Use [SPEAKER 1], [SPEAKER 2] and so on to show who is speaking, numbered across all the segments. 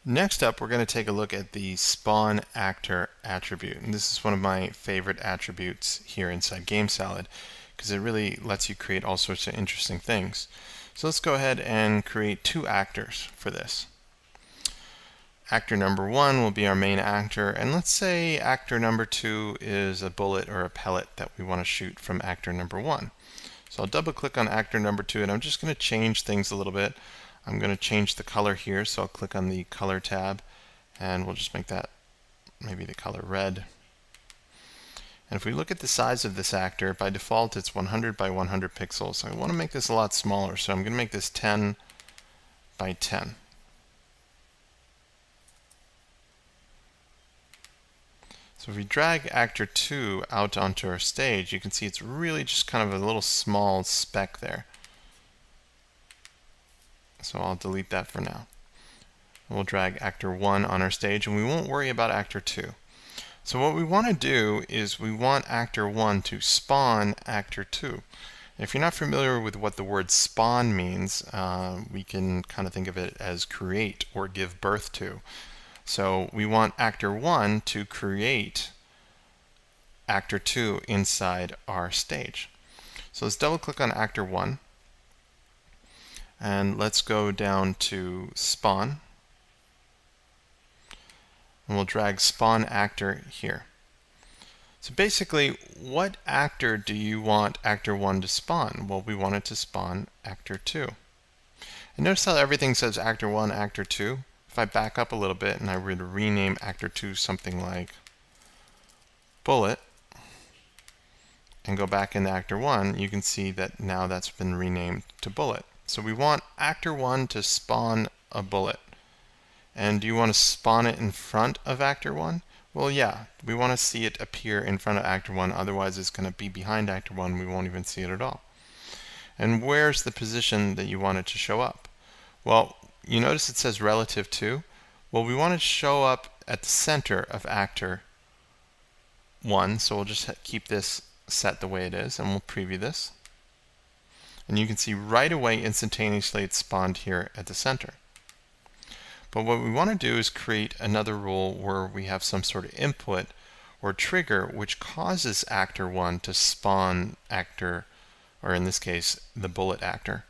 [SPEAKER 1] Next up, we're going to take a look at the spawn actor attribute. And this is one of my favorite attributes here inside GameSalad because it really lets you create all sorts of interesting things. So let's go ahead and create two actors for this. Actor number one will be our main actor, and let's say actor number two is a bullet or a pellet that we want to shoot from actor number one. So I'll double click on actor number two, and I'm just going to change things a little bit. I'm going to change the color here, so I'll click on the color tab and we'll just make that maybe the color red. And if we look at the size of this actor, by default it's 100 by 100 pixels. So I want to make this a lot smaller, so I'm going to make this 10 by 10. So if we drag actor 2 out onto our stage, you can see it's really just kind of a little small speck there. So I'll delete that for now. We'll drag actor 1 on our stage, and we won't worry about actor 2. So what we want to do is we want actor 1 to spawn actor 2. If you're not familiar with what the word spawn means, we can kind of think of it as create or give birth to. So we want actor 1 to create actor 2 inside our stage. So let's double click on actor 1. And let's go down to spawn. And we'll drag spawn actor here. So basically, what actor do you want actor 1 to spawn? Well, we want it to spawn actor 2. And notice how everything says actor 1, actor 2. If I back up a little bit and I were to rename actor 2 something like bullet, and go back into actor 1, you can see that now that's been renamed to bullet. So we want actor 1 to spawn a bullet. And do you want to spawn it in front of actor 1? Well, yeah, we want to see it appear in front of actor 1, otherwise it's going to be behind actor 1, we won't even see it at all. And where's the position that you want it to show up? Well, you notice it says relative to. Well, we want it to show up at the center of actor 1, so we'll just keep this set the way it is, and we'll preview this. And you can see right away instantaneously it's spawned here at the center. But what we want to do is create another rule where we have some sort of input or trigger which causes actor 1 to spawn actor, or in this case, the bullet actor.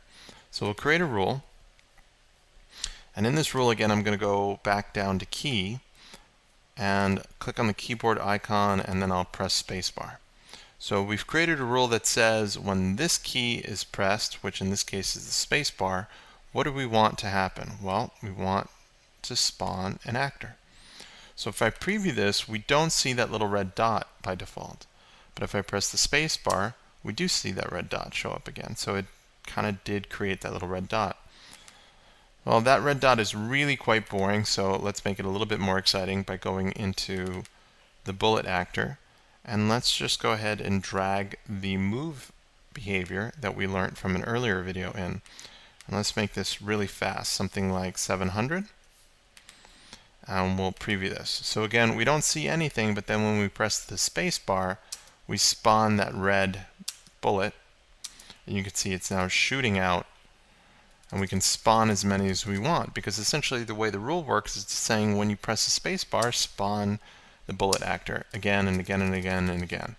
[SPEAKER 1] So we'll create a rule. And in this rule, again, I'm going to go back down to key and click on the keyboard icon, and then I'll press spacebar. So we've created a rule that says when this key is pressed, which in this case is the space bar, what do we want to happen? Well, we want to spawn an actor. So if I preview this, we don't see that little red dot by default. But if I press the space bar, we do see that red dot show up again. So it kind of did create that little red dot. Well, that red dot is really quite boring, so let's make it a little bit more exciting by going into the bullet actor. And let's just go ahead and drag the move behavior that we learned from an earlier video in. And let's make this really fast, something like 700. And we'll preview this. So again, we don't see anything, but then when we press the space bar, we spawn that red bullet. And you can see it's now shooting out. And we can spawn as many as we want, because essentially the way the rule works is saying when you press the space bar, spawn the bullet actor again and again and again and again,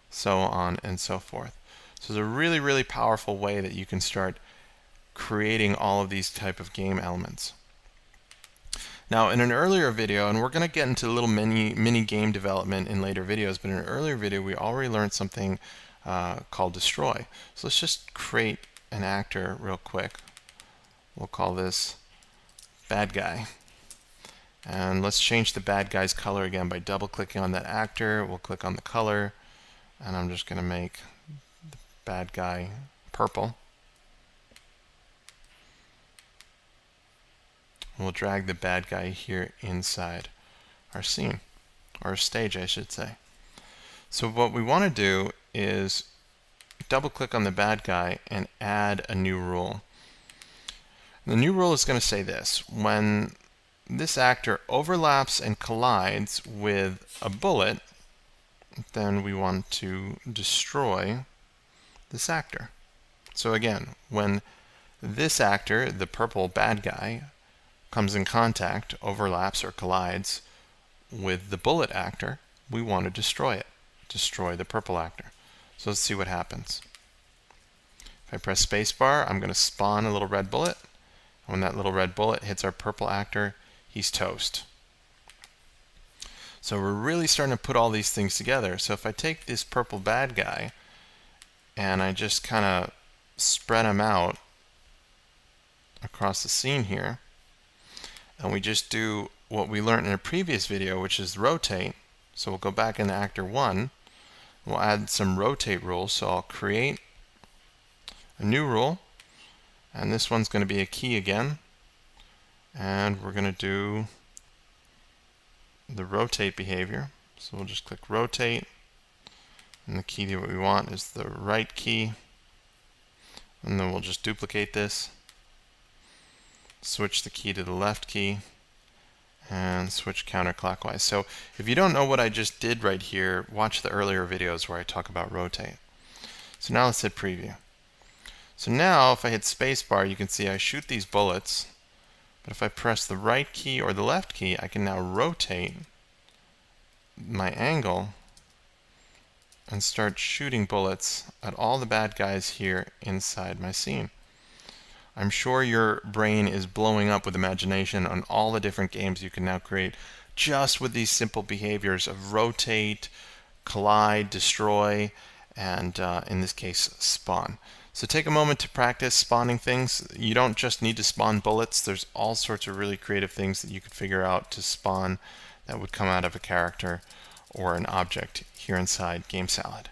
[SPEAKER 1] so on and so forth. So it's a really, really powerful way that you can start creating all of these type of game elements. Now, in an earlier video, and we're going to get into a little mini game development in later videos, but in an earlier video we already learned something called destroy. So let's just create an actor real quick. We'll call this bad guy. And let's change the bad guy's color again by double clicking on that actor. We'll click on the color, and I'm just going to make the bad guy purple. We'll drag the bad guy here inside our scene, or stage I should say. So what we want to do is double click on the bad guy and add a new rule. The new rule is going to say this: when this actor overlaps and collides with a bullet, then we want to destroy this actor. So again, when this actor, the purple bad guy, comes in contact, overlaps or collides with the bullet actor, we want to destroy it. Destroy the purple actor. So let's see what happens. If I press spacebar, I'm going to spawn a little red bullet. When that little red bullet hits our purple actor, he's toast. So we're really starting to put all these things together. So if I take this purple bad guy and I just kind of spread him out across the scene here, and we just do what we learned in a previous video, which is rotate. So we'll go back into actor 1. We'll add some rotate rules. So I'll create a new rule, and this one's going to be a key again, and we're going to do the rotate behavior. So we'll just click rotate, and the key that we want is the right key, and then we'll just duplicate this, switch the key to the left key, and switch counterclockwise. So if you don't know what I just did right here, watch the earlier videos where I talk about rotate. So now let's hit preview. So now if I hit spacebar, you can see I shoot these bullets, but if I press the right key or the left key, I can now rotate my angle and start shooting bullets at all the bad guys here inside my scene. I'm sure your brain is blowing up with imagination on all the different games you can now create just with these simple behaviors of rotate, collide, destroy, and in this case, spawn. So take a moment to practice spawning things. You don't just need to spawn bullets. There's all sorts of really creative things that you could figure out to spawn that would come out of a character or an object here inside GameSalad.